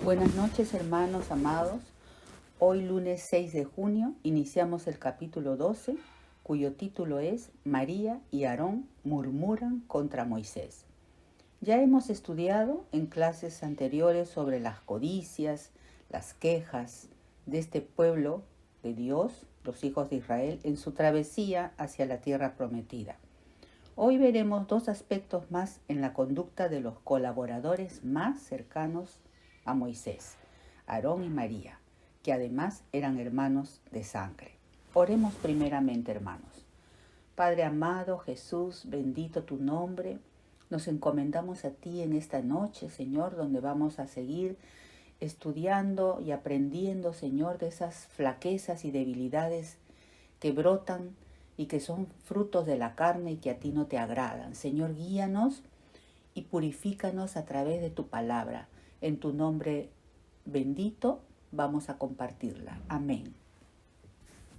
Buenas noches, hermanos amados. Hoy lunes 6 de junio iniciamos el capítulo 12, cuyo título es María y Aarón murmuran contra Moisés. Ya hemos estudiado en clases anteriores sobre las codicias, las quejas de este pueblo de Dios, los hijos de Israel, en su travesía hacia la tierra prometida. Hoy veremos dos aspectos más en la conducta de los colaboradores más cercanos a Moisés, Aarón y María, que además eran hermanos de sangre. Oremos primeramente, hermanos. Padre amado, Jesús, bendito tu nombre. Nos encomendamos a ti en esta noche, Señor, donde vamos a seguir estudiando y aprendiendo, Señor, de esas flaquezas y debilidades que brotan y que son frutos de la carne y que a ti no te agradan. Señor, guíanos y purifícanos a través de tu palabra. En tu nombre bendito vamos a compartirla. Amén.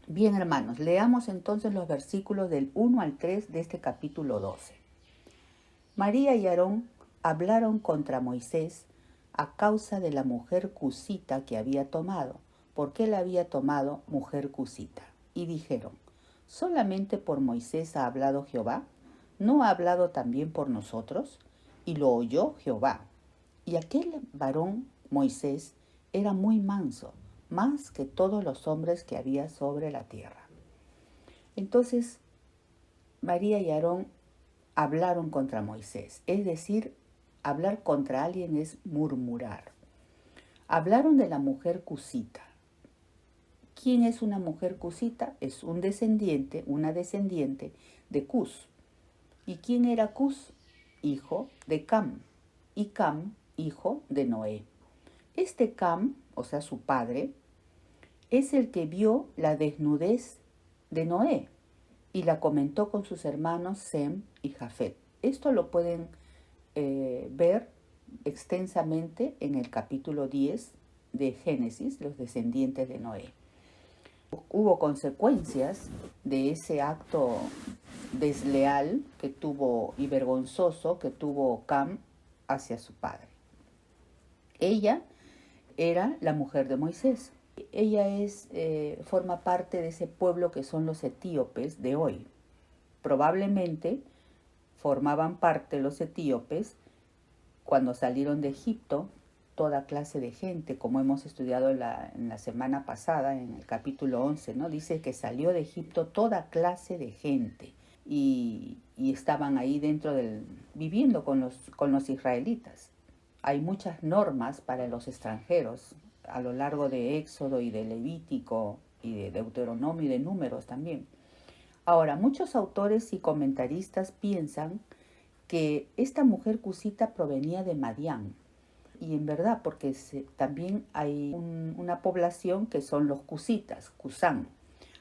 Bien, hermanos, leamos entonces los versículos del 1 al 3 de este capítulo 12. María y Aarón hablaron contra Moisés a causa de la mujer cusita que había tomado, porque él había tomado mujer cusita. Y dijeron: ¿solamente por Moisés ha hablado Jehová? ¿No ha hablado también por nosotros? Y lo oyó Jehová. Y aquel varón, Moisés, era muy manso, más que todos los hombres que había sobre la tierra. Entonces, María y Aarón hablaron contra Moisés. Es decir, hablar contra alguien es murmurar. Hablaron de la mujer cusita. ¿Quién es una mujer cusita? Es una descendiente de Cus. ¿Y quién era Cus? Hijo de Cam. Y Cam, hijo de Noé. Este Cam, o sea, su padre, es el que vio la desnudez de Noé y la comentó con sus hermanos Sem y Jafet. Esto lo pueden ver extensamente en el capítulo 10 de Génesis, los descendientes de Noé. Hubo consecuencias de ese acto desleal que tuvo y vergonzoso que tuvo Cam hacia su padre. Ella era la mujer de Moisés. Ella forma parte de ese pueblo que son los etíopes de hoy. Probablemente formaban parte los etíopes cuando salieron de Egipto toda clase de gente, como hemos estudiado en la semana pasada, en el capítulo 11, ¿no? Dice que salió de Egipto toda clase de gente y estaban ahí viviendo con los israelitas. Hay muchas normas para los extranjeros a lo largo de Éxodo y de Levítico y de Deuteronomio y de Números también. Ahora, muchos autores y comentaristas piensan que esta mujer cusita provenía de Madián. Y en verdad, porque también hay una población que son los cusitas, Cusán,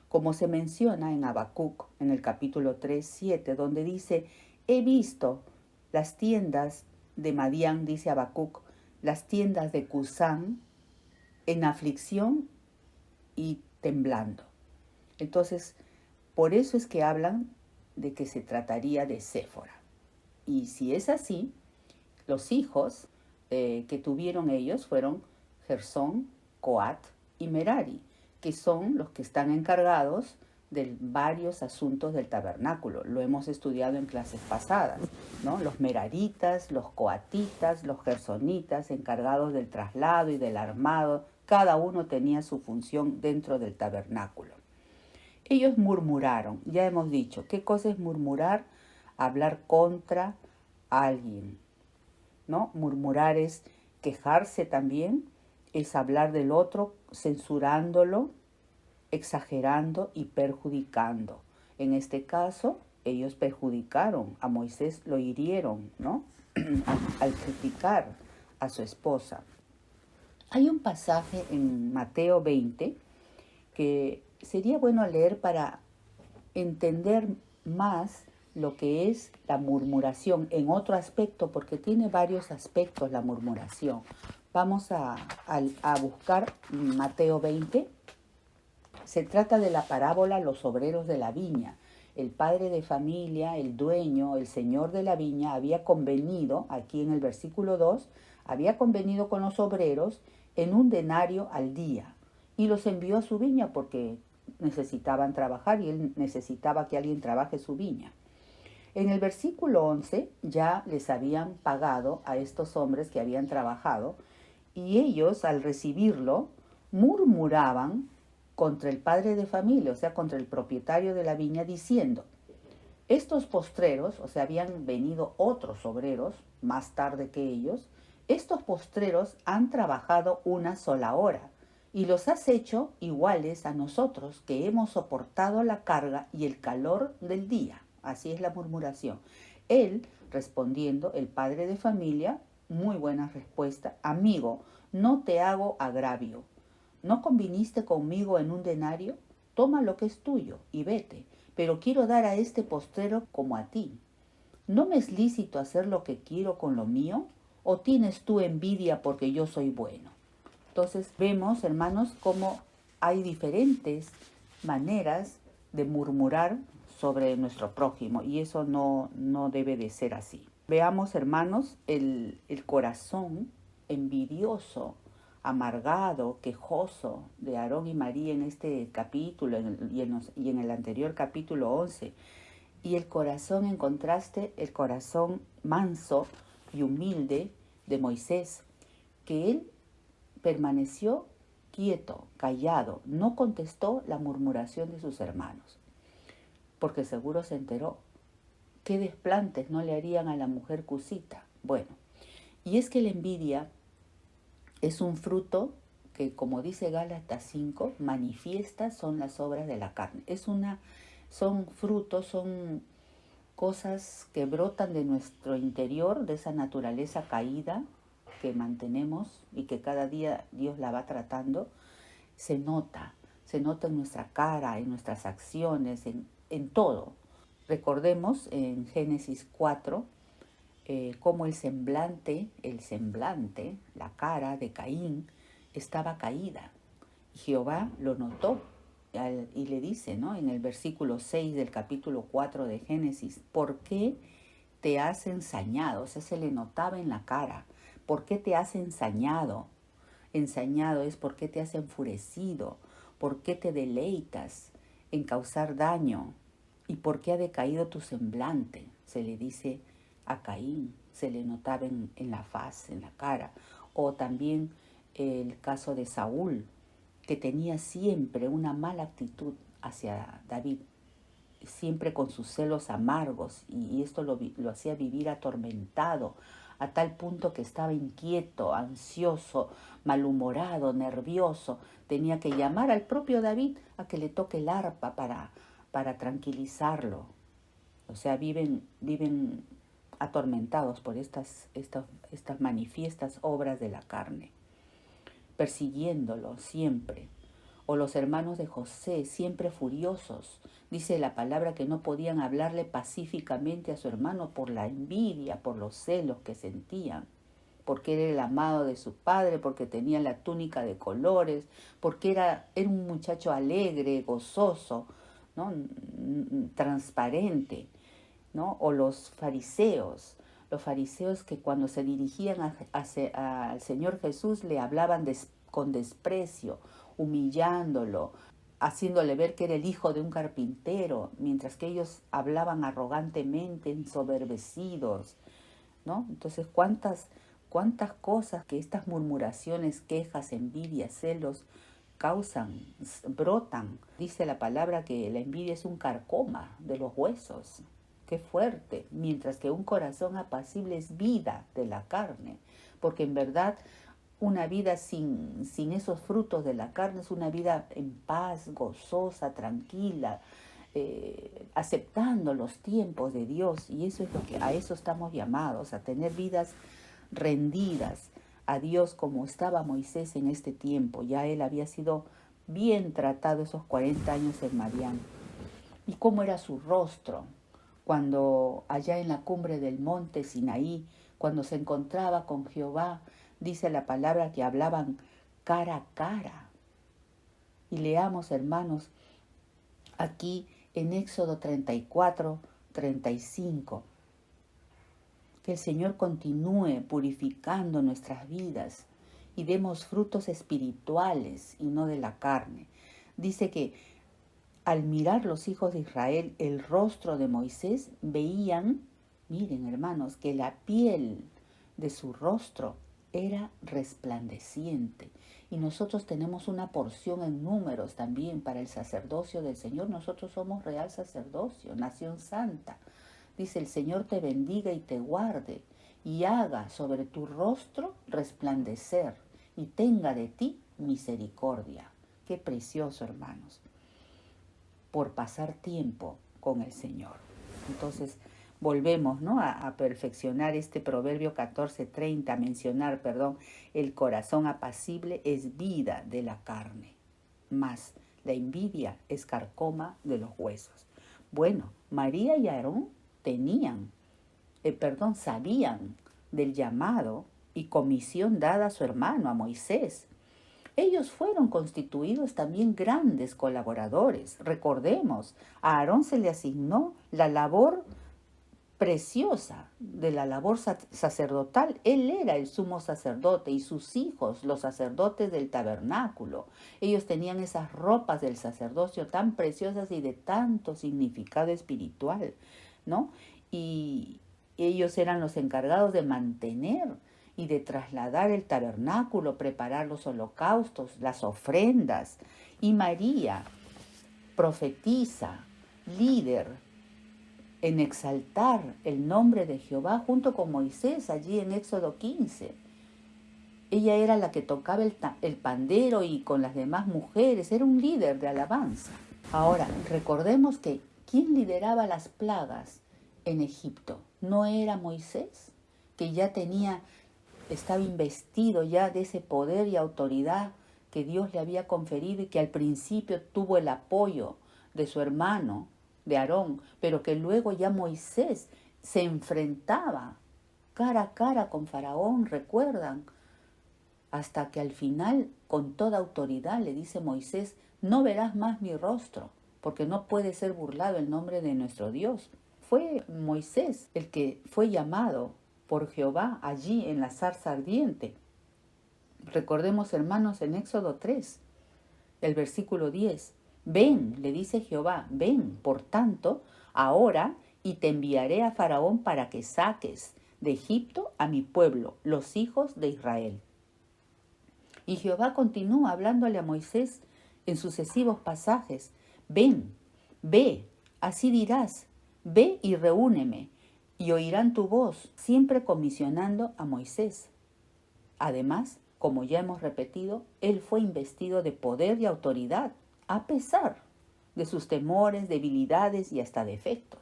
como se menciona en Habacuc, en el capítulo 3:7, donde dice: he visto las tiendas de Madián, dice Habacuc, las tiendas de Cusán en aflicción y temblando. Entonces, por eso es que hablan de que se trataría de Séfora. Y si es así, los hijos que tuvieron ellos fueron Gersón, Coat y Merari, que son los que están encargados de varios asuntos del tabernáculo. Lo hemos estudiado en clases pasadas, ¿no? Los meraritas, los coatitas, los gersonitas, encargados del traslado y del armado. Cada uno tenía su función dentro del tabernáculo. Ellos murmuraron. Ya hemos dicho, ¿qué cosa es murmurar? Hablar contra alguien, ¿no? Murmurar es quejarse también, es hablar del otro censurándolo, exagerando y perjudicando. En este caso, ellos perjudicaron a Moisés, lo hirieron, ¿no? Al criticar a su esposa. Hay un pasaje en Mateo 20 que sería bueno leer para entender más lo que es la murmuración en otro aspecto, porque tiene varios aspectos la murmuración. Vamos a buscar Mateo 20. Se trata de la parábola Los obreros de la viña. El padre de familia, el dueño, el señor de la viña, había convenido, aquí en el versículo 2, había convenido con los obreros en 1 denario al día, y los envió a su viña porque necesitaban trabajar y él necesitaba que alguien trabaje su viña. En el versículo 11 ya les habían pagado a estos hombres que habían trabajado, y ellos al recibirlo murmuraban contra el padre de familia, o sea, contra el propietario de la viña, diciendo: estos postreros, o sea, habían venido otros obreros más tarde que ellos, estos postreros han trabajado 1 sola hora y los has hecho iguales a nosotros, que hemos soportado la carga y el calor del día. Así es la murmuración. Él, respondiendo, el padre de familia, muy buena respuesta: amigo, no te hago agravio. ¿No conviniste conmigo en 1 denario? Toma lo que es tuyo y vete, pero quiero dar a este postrero como a ti. ¿No me es lícito hacer lo que quiero con lo mío? ¿O tienes tú envidia porque yo soy bueno? Entonces vemos, hermanos, cómo hay diferentes maneras de murmurar sobre nuestro prójimo, y eso no debe de ser así. Veamos, hermanos, el corazón envidioso, amargado, quejoso de Aarón y María en este capítulo y en el anterior capítulo 11. Y el corazón, en contraste, el corazón manso y humilde de Moisés, que él permaneció quieto, callado, no contestó la murmuración de sus hermanos, porque seguro se enteró. ¿Qué desplantes no le harían a la mujer cusita? Bueno, y es que la envidia es un fruto que, como dice Gálatas 5, manifiestas son las obras de la carne. Son frutos, son cosas que brotan de nuestro interior, de esa naturaleza caída que mantenemos y que cada día Dios la va tratando. Se nota en nuestra cara, en nuestras acciones, en todo. Recordemos en Génesis 4, cómo el semblante, la cara de Caín estaba caída. Jehová lo notó y le dice, ¿no?, en el versículo 6 del capítulo 4 de Génesis: ¿por qué te has ensañado? O sea, se le notaba en la cara. ¿Por qué te has ensañado? Ensañado es por qué te has enfurecido, por qué te deleitas en causar daño y por qué ha decaído tu semblante. Se le dice a Caín, se le notaba en la faz, en la cara. O también el caso de Saúl, que tenía siempre una mala actitud hacia David, siempre con sus celos amargos, y esto lo hacía vivir atormentado, a tal punto que estaba inquieto, ansioso, malhumorado, nervioso. Tenía que llamar al propio David a que le toque el arpa para tranquilizarlo. O sea, viven atormentados por estas manifiestas obras de la carne, persiguiéndolo siempre. O los hermanos de José, siempre furiosos. Dice la palabra que no podían hablarle pacíficamente a su hermano por la envidia, por los celos que sentían, porque era el amado de su padre, porque tenía la túnica de colores, porque era un muchacho alegre, gozoso, ¿no?, transparente, ¿no? O los fariseos que cuando se dirigían al Señor Jesús le hablaban con desprecio, humillándolo, haciéndole ver que era el hijo de un carpintero, mientras que ellos hablaban arrogantemente, ensoberbecidos, ¿no? Entonces, cuántas cosas que estas murmuraciones, quejas, envidias, celos causan, brotan. Dice la palabra que la envidia es un carcoma de los huesos. Qué fuerte. Mientras que un corazón apacible es vida de la carne, porque en verdad una vida sin esos frutos de la carne es una vida en paz, gozosa, tranquila, aceptando los tiempos de Dios. Y eso es a eso estamos llamados, a tener vidas rendidas a Dios, como estaba Moisés en este tiempo. Ya él había sido bien tratado esos 40 años en Madián. Y cómo era su rostro cuando allá en la cumbre del monte Sinaí, cuando se encontraba con Jehová. Dice la palabra que hablaban cara a cara. Y leamos, hermanos, aquí en Éxodo 34, 35. Que el Señor continúe purificando nuestras vidas y demos frutos espirituales y no de la carne. Dice que al mirar los hijos de Israel el rostro de Moisés, veían, miren hermanos, que la piel de su rostro era resplandeciente. Y nosotros tenemos una porción en Números también para el sacerdocio del Señor. Nosotros somos real sacerdocio, nación santa. Dice, el Señor te bendiga y te guarde y haga sobre tu rostro resplandecer y tenga de ti misericordia. Qué precioso, hermanos, por pasar tiempo con el Señor. Entonces, volvemos, ¿no?, a perfeccionar este proverbio 14:30, a mencionar, el corazón apacible es vida de la carne, mas la envidia es carcoma de los huesos. Bueno, María y Aarón sabían del llamado y comisión dada a su hermano, a Moisés. Ellos fueron constituidos también grandes colaboradores. Recordemos, a Aarón se le asignó la labor preciosa de la labor sacerdotal. Él era el sumo sacerdote y sus hijos los sacerdotes del tabernáculo. Ellos tenían esas ropas del sacerdocio tan preciosas y de tanto significado espiritual, ¿no? Y ellos eran los encargados de mantener y de trasladar el tabernáculo, preparar los holocaustos, las ofrendas. Y María, profetisa, líder en exaltar el nombre de Jehová junto con Moisés allí en Éxodo 15. Ella era la que tocaba el pandero y con las demás mujeres, era un líder de alabanza. Ahora, recordemos que ¿quién lideraba las plagas en Egipto? ¿No era Moisés? Que ya estaba investido ya de ese poder y autoridad que Dios le había conferido y que al principio tuvo el apoyo de su hermano, de Aarón, pero que luego ya Moisés se enfrentaba cara a cara con Faraón, ¿recuerdan? Hasta que al final, con toda autoridad, le dice Moisés, no verás más mi rostro, porque no puede ser burlado el nombre de nuestro Dios. Fue Moisés el que fue llamado por Jehová allí en la zarza ardiente. Recordemos, hermanos, en Éxodo 3, el versículo 10. Ven, le dice Jehová, ven, por tanto, ahora, y te enviaré a Faraón para que saques de Egipto a mi pueblo, los hijos de Israel. Y Jehová continúa hablándole a Moisés en sucesivos pasajes. Ven, ve, así dirás, ve y reúneme, y oirán tu voz, siempre comisionando a Moisés. Además, como ya hemos repetido, él fue investido de poder y autoridad, a pesar de sus temores, debilidades y hasta defectos,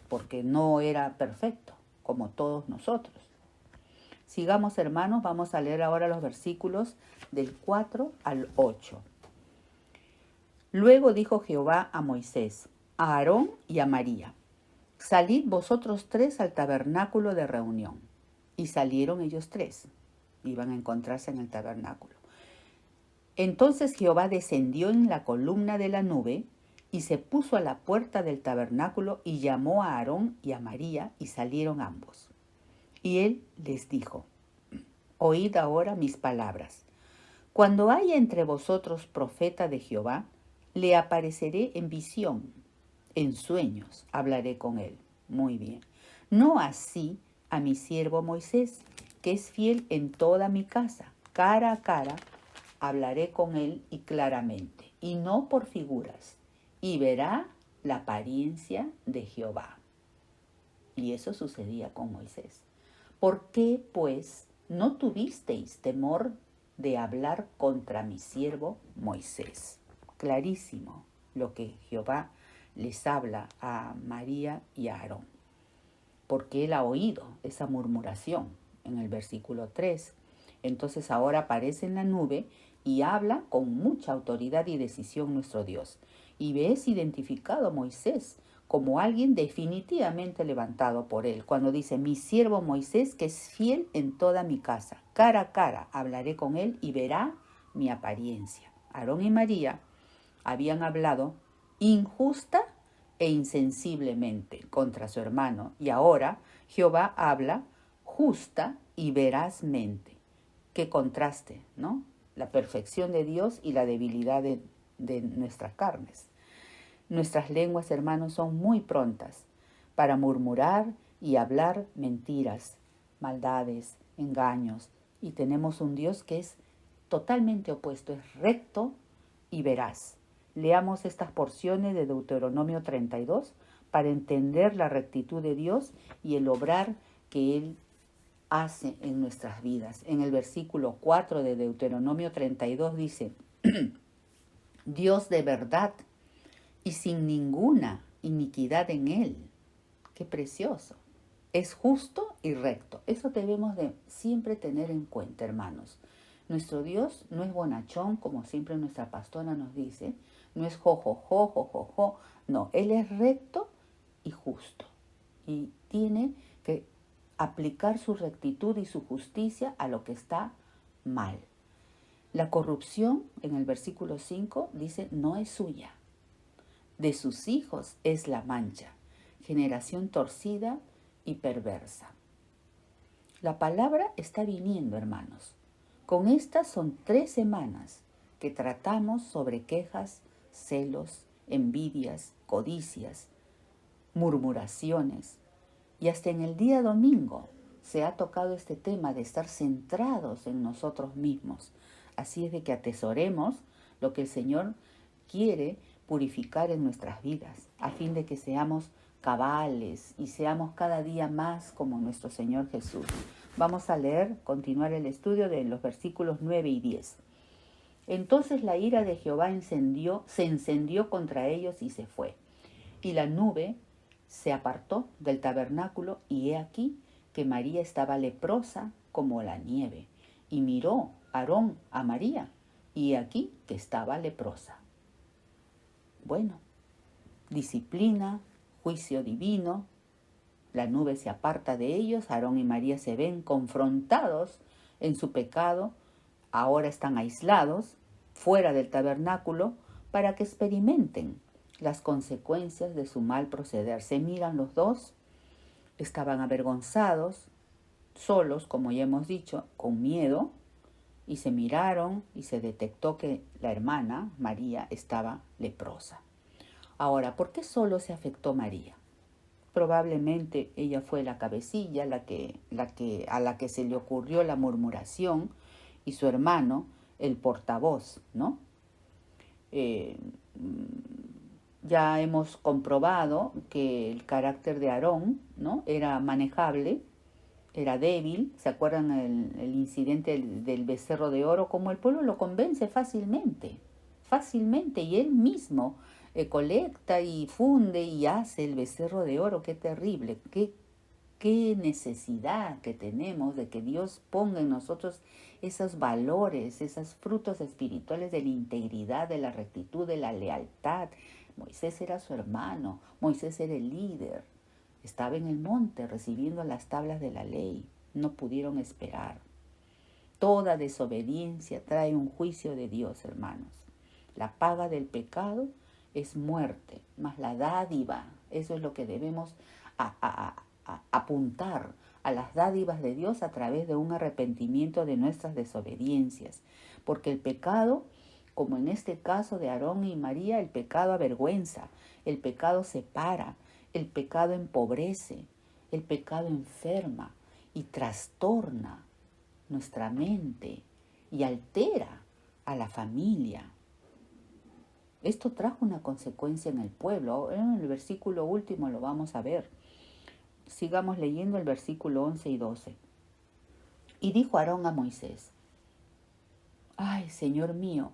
porque no era perfecto, como todos nosotros. Sigamos, hermanos, vamos a leer ahora los versículos del 4 al 8. Luego dijo Jehová a Moisés, a Aarón y a María, salid vosotros tres al tabernáculo de reunión. Y salieron ellos tres, iban a encontrarse en el tabernáculo. Entonces Jehová descendió en la columna de la nube y se puso a la puerta del tabernáculo y llamó a Aarón y a María y salieron ambos. Y él les dijo, oíd ahora mis palabras. Cuando haya entre vosotros profeta de Jehová, le apareceré en visión, en sueños hablaré con él. Muy bien. No así a mi siervo Moisés, que es fiel en toda mi casa, cara a cara hablaré con él y claramente, y no por figuras, y verá la apariencia de Jehová. Y eso sucedía con Moisés. ¿Por qué, pues, no tuvisteis temor de hablar contra mi siervo Moisés? Clarísimo lo que Jehová les habla a María y a Aarón, porque él ha oído esa murmuración en el versículo 3. Entonces ahora aparece en la nube y habla con mucha autoridad y decisión nuestro Dios. Y ves identificado a Moisés como alguien definitivamente levantado por él, cuando dice, mi siervo Moisés, que es fiel en toda mi casa, cara a cara hablaré con él y verá mi apariencia. Aarón y María habían hablado injusta e insensiblemente contra su hermano, y ahora Jehová habla justa y verazmente. Qué contraste, ¿no? La perfección de Dios y la debilidad de nuestras carnes. Nuestras lenguas, hermanos, son muy prontas para murmurar y hablar mentiras, maldades, engaños. Y tenemos un Dios que es totalmente opuesto, es recto y veraz. Leamos estas porciones de Deuteronomio 32 para entender la rectitud de Dios y el obrar que Él hace en nuestras vidas. En el versículo 4 de Deuteronomio 32 dice, Dios de verdad y sin ninguna iniquidad en Él. Qué precioso. Es justo y recto. Eso debemos de siempre tener en cuenta, hermanos. Nuestro Dios no es bonachón, como siempre nuestra pastora nos dice. No es jojojo, jojojo. No, Él es recto y justo. Y tiene que aplicar su rectitud y su justicia a lo que está mal. La corrupción, en el versículo 5, dice, no es suya. De sus hijos es la mancha, generación torcida y perversa. La palabra está viniendo, hermanos. Con estas son 3 semanas que tratamos sobre quejas, celos, envidias, codicias, murmuraciones. Y hasta en el día domingo se ha tocado este tema de estar centrados en nosotros mismos. Así es de que atesoremos lo que el Señor quiere purificar en nuestras vidas, a fin de que seamos cabales y seamos cada día más como nuestro Señor Jesús. Vamos a continuar el estudio de los versículos 9 y 10. Entonces la ira de Jehová se encendió contra ellos y se fue. Y la nube se apartó del tabernáculo, y he aquí que María estaba leprosa como la nieve. Y miró Aarón a María, y he aquí que estaba leprosa. Bueno, disciplina, juicio divino, la nube se aparta de ellos, Aarón y María se ven confrontados en su pecado, ahora están aislados, fuera del tabernáculo, para que experimenten las consecuencias de su mal proceder. Se miran los dos, estaban avergonzados, solos, como ya hemos dicho, con miedo, y se miraron y se detectó que la hermana, María, estaba leprosa. Ahora, ¿por qué solo se afectó María? Probablemente ella fue la cabecilla, a la que se le ocurrió la murmuración, y su hermano, el portavoz, ¿no? Ya hemos comprobado que el carácter de Aarón, ¿no?, era manejable, era débil. ¿Se acuerdan el incidente del becerro de oro? Como el pueblo lo convence fácilmente, y él mismo colecta y funde y hace el becerro de oro. Qué terrible, qué necesidad que tenemos de que Dios ponga en nosotros esos valores, esos frutos espirituales de la integridad, de la rectitud, de la lealtad. Moisés era su hermano, Moisés era el líder. Estaba en el monte recibiendo las tablas de la ley. No pudieron esperar. Toda desobediencia trae un juicio de Dios, hermanos. La paga del pecado es muerte, mas la dádiva, eso es lo que debemos apuntar, a las dádivas de Dios a través de un arrepentimiento de nuestras desobediencias. Porque el pecado, como en este caso de Aarón y María, el pecado avergüenza, el pecado separa, el pecado empobrece, el pecado enferma y trastorna nuestra mente y altera a la familia. Esto trajo una consecuencia en el pueblo. En el versículo último lo vamos a ver. Sigamos leyendo el versículo 11 y 12. Y dijo Aarón a Moisés: Ay, Señor mío,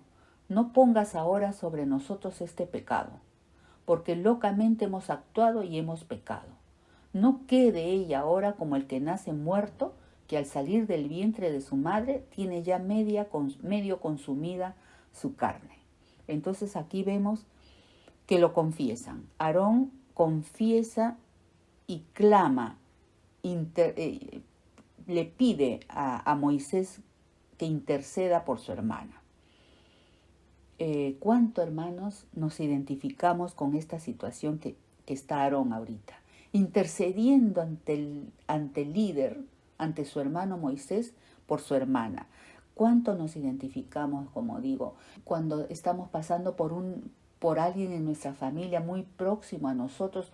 no pongas ahora sobre nosotros este pecado, porque locamente hemos actuado y hemos pecado. No quede ella ahora como el que nace muerto, que al salir del vientre de su madre tiene ya medio consumida su carne. Entonces aquí vemos que lo confiesan. Aarón confiesa y clama, le pide a Moisés que interceda por su hermana. ¿Cuánto, hermanos, nos identificamos con esta situación que está Aarón ahorita? Intercediendo ante el líder, ante su hermano Moisés, por su hermana. ¿Cuánto nos identificamos, como digo, cuando estamos pasando por alguien en nuestra familia muy próximo a nosotros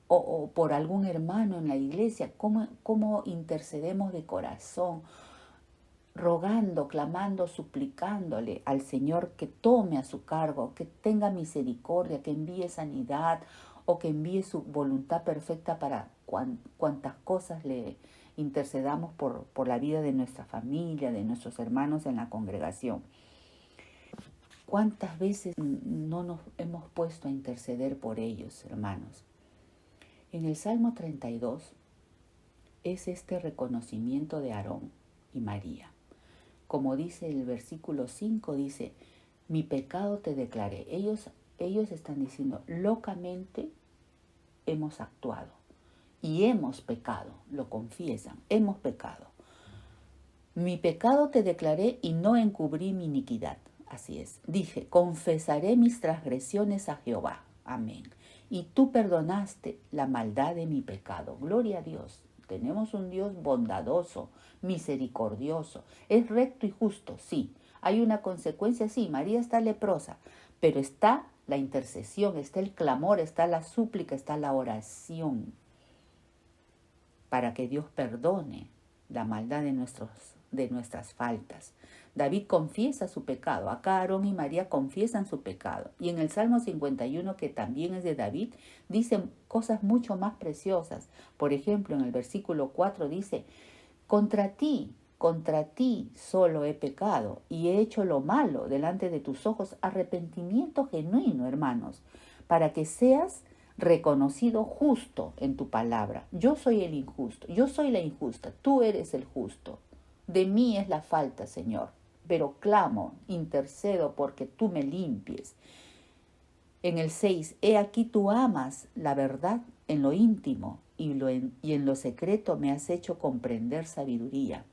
o por algún hermano en la iglesia? ¿Cómo intercedemos de corazón, rogando, clamando, suplicándole al Señor que tome a su cargo, que tenga misericordia, que envíe sanidad o que envíe su voluntad perfecta para cuantas cosas le intercedamos por la vida de nuestra familia, de nuestros hermanos en la congregación? ¿Cuántas veces no nos hemos puesto a interceder por ellos, hermanos? En el Salmo 32 es este reconocimiento de Aarón y María. Como dice el versículo 5, dice, mi pecado te declaré. Ellos están diciendo, locamente hemos actuado y hemos pecado, lo confiesan, hemos pecado. Mi pecado te declaré y no encubrí mi iniquidad. Así es. Dije, confesaré mis transgresiones a Jehová. Amén. Y tú perdonaste la maldad de mi pecado. Gloria a Dios. Tenemos un Dios bondadoso, misericordioso. Es recto y justo, sí. Hay una consecuencia, sí. María está leprosa, pero está la intercesión, está el clamor, está la súplica, está la oración para que Dios perdone la maldad de nuestras faltas. David confiesa su pecado. Acá Aarón y María confiesan su pecado. Y en el Salmo 51, que también es de David, dicen cosas mucho más preciosas. Por ejemplo, en el versículo 4 dice, contra ti solo he pecado y he hecho lo malo delante de tus ojos, arrepentimiento genuino, hermanos, para que seas reconocido justo en tu palabra. Yo soy el injusto, yo soy la injusta, tú eres el justo. De mí es la falta, Señor, pero clamo, intercedo porque tú me limpies. En el 6, he aquí tú amas la verdad en lo íntimo y en lo secreto me has hecho comprender sabiduría.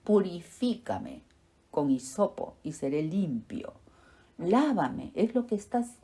Purifícame con hisopo y seré limpio. Lávame, es lo que estás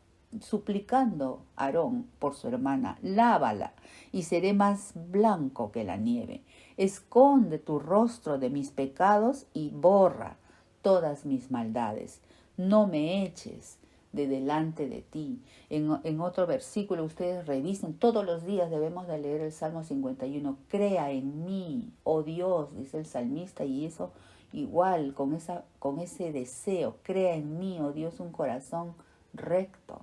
suplicando Aarón por su hermana. Lávala y seré más blanco que la nieve. Esconde tu rostro de mis pecados y borra todas mis maldades. No me eches de delante de ti. En otro versículo, ustedes revisen, todos los días debemos de leer el Salmo 51. Crea en mí, oh Dios, dice el salmista, y eso igual, con ese deseo, crea en mí, oh Dios, un corazón recto,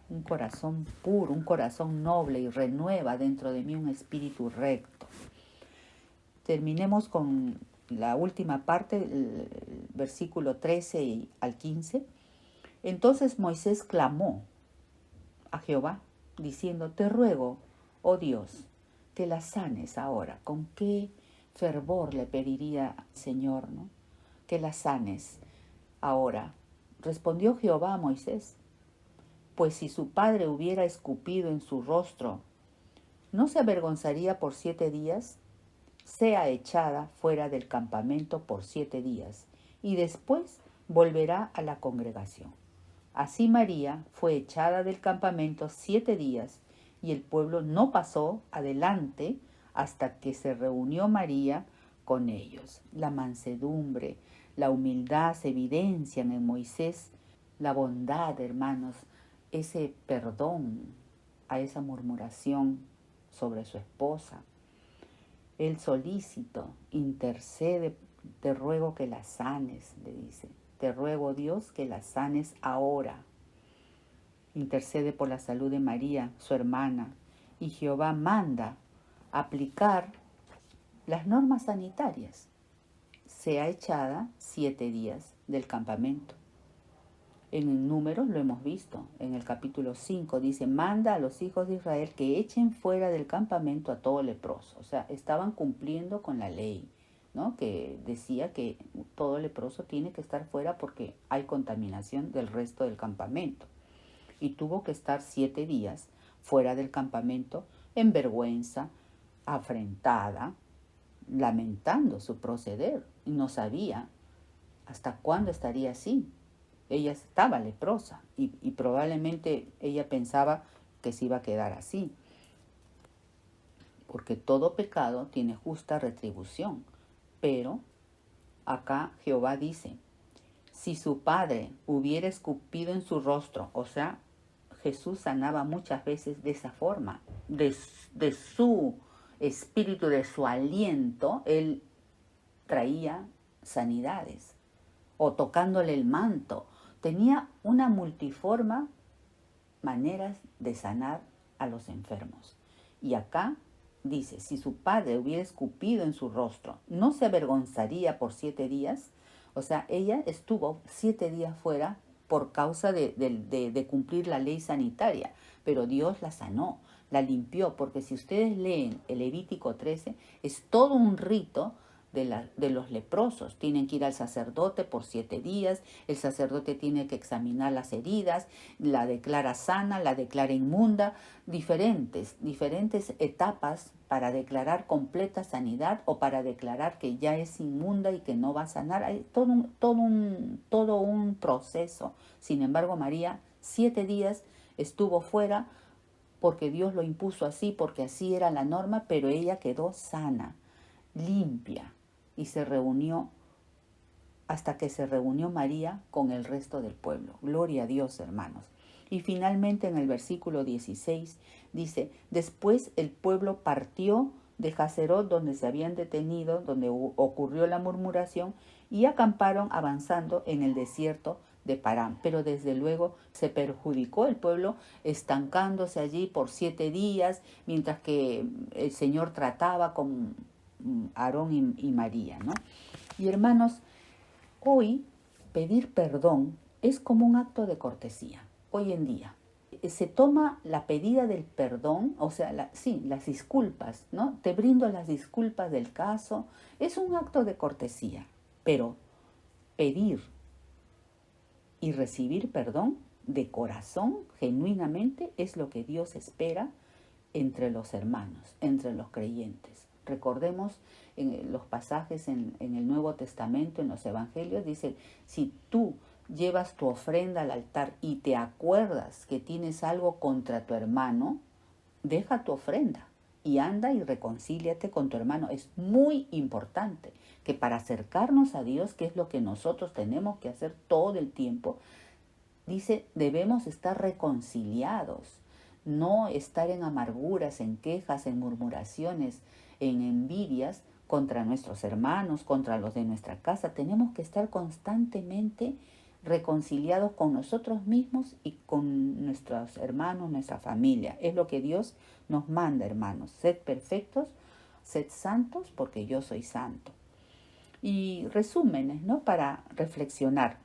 un corazón puro, un corazón noble, y renueva dentro de mí un espíritu recto. Terminemos con la última parte, el versículo 13 al 15. Entonces Moisés clamó a Jehová, diciendo, te ruego, oh Dios, que la sanes ahora. ¿Con qué fervor le pediría al Señor, no? Que la sanes ahora. Respondió Jehová a Moisés, pues si su padre hubiera escupido en su rostro, ¿no se avergonzaría por 7 días? Sea echada fuera del campamento por 7 días, y después volverá a la congregación. Así María fue echada del campamento 7 días, y el pueblo no pasó adelante hasta que se reunió María con ellos. La mansedumbre, la humildad se evidencian en Moisés, la bondad, hermanos, ese perdón a esa murmuración sobre su esposa. El solícito intercede, te ruego que la sanes, le dice. Te ruego, Dios, que la sanes ahora. Intercede por la salud de María, su hermana, y Jehová manda aplicar las normas sanitarias. Sea echada 7 días del campamento. En Números lo hemos visto, en el capítulo 5 dice, manda a los hijos de Israel que echen fuera del campamento a todo leproso. O sea, estaban cumpliendo con la ley, ¿no? Que decía que todo leproso tiene que estar fuera porque hay contaminación del resto del campamento. Y tuvo que estar 7 días fuera del campamento en vergüenza, afrentada, lamentando su proceder. Y no sabía hasta cuándo estaría así. Ella estaba leprosa y probablemente ella pensaba que se iba a quedar así, porque todo pecado tiene justa retribución, pero Acá Jehová dice, si su padre hubiera escupido en su rostro, o sea, Jesús sanaba muchas veces de esa forma, de su espíritu, de su aliento, él traía sanidades, o tocándole el manto. Tenía una multiforme maneras de sanar a los enfermos. Y acá dice, si su padre hubiera escupido en su rostro, ¿no se avergonzaría por 7 días? O sea, ella estuvo 7 días fuera por causa de cumplir la ley sanitaria, pero Dios la sanó, la limpió, porque si ustedes leen el Levítico 13, es todo un rito de los leprosos. Tienen que ir al sacerdote por 7 días, el sacerdote tiene que examinar las heridas, la declara sana, la declara inmunda, diferentes etapas para declarar completa sanidad o para declarar que ya es inmunda y que no va a sanar. Hay todo un proceso. Sin embargo, María 7 días estuvo fuera porque Dios lo impuso así, porque así era la norma, pero ella quedó sana, limpia, y se reunió hasta que se reunió María con el resto del pueblo. Gloria a Dios, hermanos. Y finalmente en el versículo 16 dice, después el pueblo partió de Hazerot, donde se habían detenido, donde ocurrió la murmuración, y acamparon avanzando en el desierto de Parán. Pero desde luego se perjudicó el pueblo, estancándose allí por 7 días, mientras que el Señor trataba con Aarón y María, ¿no? Y hermanos, hoy pedir perdón es como un acto de cortesía. Hoy en día se toma la pedida del perdón, o sea, las disculpas, ¿no? Te brindo las disculpas del caso. Es un acto de cortesía, pero pedir y recibir perdón de corazón, genuinamente, es lo que Dios espera entre los hermanos, entre los creyentes. Recordemos en los pasajes en el Nuevo Testamento, en los Evangelios, dice, si tú llevas tu ofrenda al altar y te acuerdas que tienes algo contra tu hermano, deja tu ofrenda y anda y reconcíliate con tu hermano. Es muy importante que para acercarnos a Dios, que es lo que nosotros tenemos que hacer todo el tiempo, dice, debemos estar reconciliados, no estar en amarguras, en quejas, en murmuraciones, en envidias contra nuestros hermanos, contra los de nuestra casa. Tenemos que estar constantemente reconciliados con nosotros mismos y con nuestros hermanos, nuestra familia. Es lo que Dios nos manda, hermanos. Sed perfectos, sed santos, porque yo soy santo. Y resúmenes, ¿no? Para reflexionar.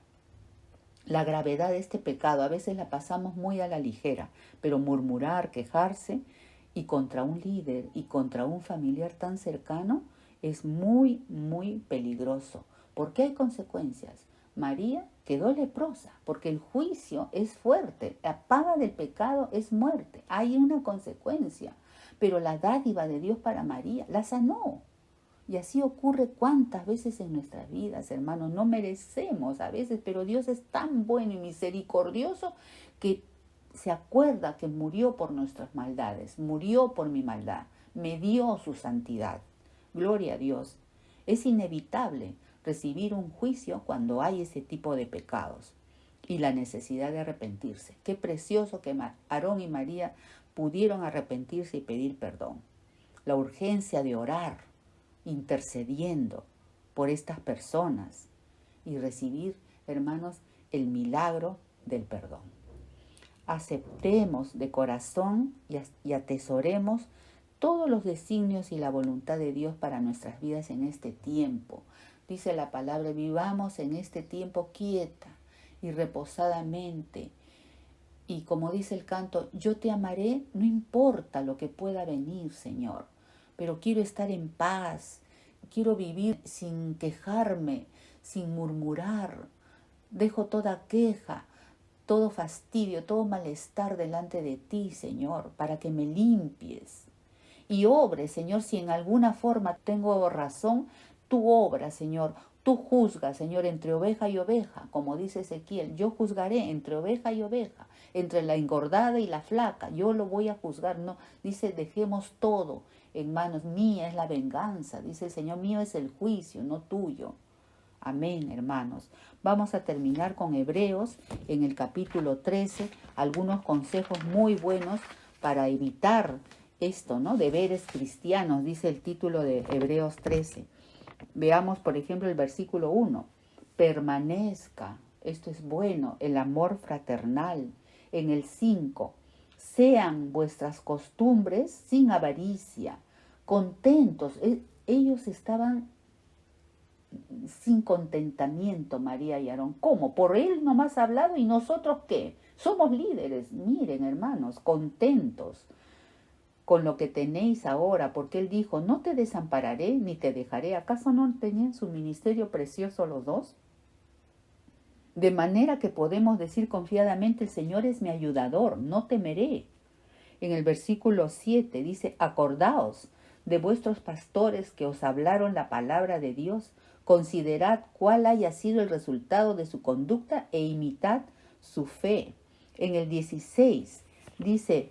La gravedad de este pecado a veces la pasamos muy a la ligera, pero murmurar, quejarse y contra un líder y contra un familiar tan cercano es muy, muy peligroso, porque hay consecuencias. María quedó leprosa, porque el juicio es fuerte, la paga del pecado es muerte, hay una consecuencia, pero la dádiva de Dios para María la sanó. Y así ocurre cuántas veces en nuestras vidas, hermanos. No merecemos a veces, pero Dios es tan bueno y misericordioso que se acuerda que murió por nuestras maldades, murió por mi maldad, me dio su santidad. Gloria a Dios. Es inevitable recibir un juicio cuando hay ese tipo de pecados y la necesidad de arrepentirse. Qué precioso que Aarón y María pudieron arrepentirse y pedir perdón. La urgencia de orar, intercediendo por estas personas y recibir, hermanos, el milagro del perdón. Aceptemos de corazón y atesoremos todos los designios y la voluntad de Dios para nuestras vidas en este tiempo. Dice la palabra, vivamos en este tiempo quieta y reposadamente. Y como dice el canto, yo te amaré, no importa lo que pueda venir, Señor, pero quiero estar en paz, quiero vivir sin quejarme, sin murmurar. Dejo toda queja, todo fastidio, todo malestar delante de ti, Señor, para que me limpies. Y obre, Señor, si en alguna forma tengo razón, tú obras, Señor. Tú juzgas, Señor, entre oveja y oveja, como dice Ezequiel. Yo juzgaré entre oveja y oveja, entre la engordada y la flaca. Yo lo voy a juzgar. No, dice, dejemos todo en manos. Mía es la venganza. Dice el Señor, mío es el juicio, no tuyo. Amén, hermanos. Vamos a terminar con Hebreos en el capítulo 13, algunos consejos muy buenos para evitar esto, ¿no? Deberes cristianos, dice el título de Hebreos 13. Veamos, por ejemplo, el versículo 1. Permanezca, esto es bueno, el amor fraternal. En el 5, sean vuestras costumbres sin avaricia, contentos. Ellos estaban sin contentamiento, María y Aarón. ¿Cómo? Por él nomás ha hablado y nosotros ¿qué? Somos líderes. Miren, hermanos, contentos con lo que tenéis ahora, porque él dijo, no te desampararé ni te dejaré. ¿Acaso no tenían su ministerio precioso los dos? De manera que podemos decir confiadamente, el Señor es mi ayudador, no temeré. En el versículo 7 dice, acordaos de vuestros pastores que os hablaron la palabra de Dios, considerad cuál haya sido el resultado de su conducta e imitad su fe. En el 16 dice,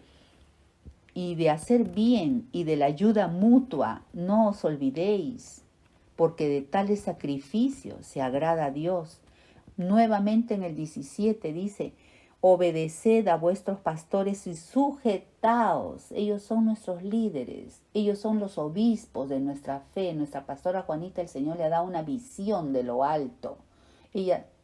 y de hacer bien y de la ayuda mutua no os olvidéis, porque de tales sacrificios se agrada a Dios. Nuevamente en el 17 dice, obedeced a vuestros pastores y sujetaos. Ellos son nuestros líderes, ellos son los obispos de nuestra fe. Nuestra pastora Juanita, el Señor le ha dado una visión de lo alto.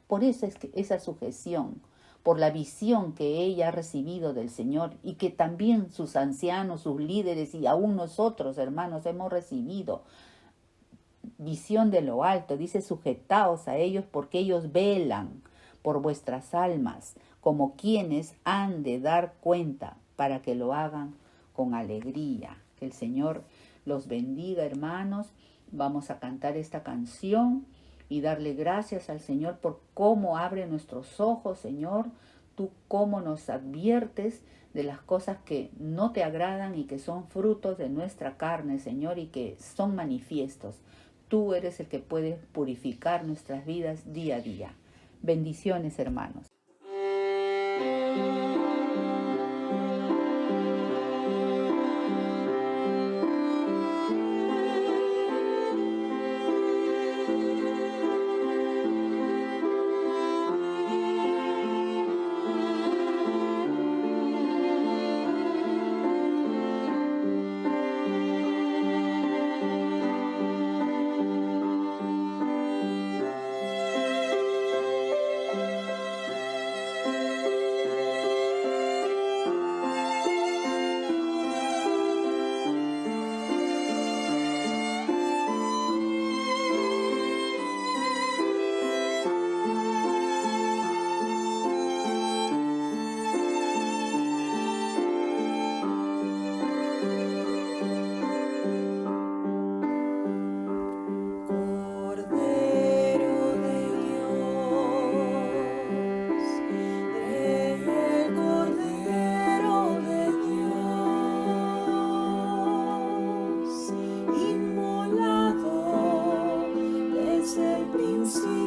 Por eso es que esa sujeción, por la visión que ella ha recibido del Señor y que también sus ancianos, sus líderes y aún nosotros, hermanos, hemos recibido. Visión de lo alto, dice, sujetaos a ellos porque ellos velan por vuestras almas, como quienes han de dar cuenta para que lo hagan con alegría. Que el Señor los bendiga, hermanos. Vamos a cantar esta canción y darle gracias al Señor por cómo abre nuestros ojos, Señor. Tú cómo nos adviertes de las cosas que no te agradan y que son frutos de nuestra carne, Señor, y que son manifiestos. Tú eres el que puede purificar nuestras vidas día a día. Bendiciones, hermanos. Inmolado desde el principio.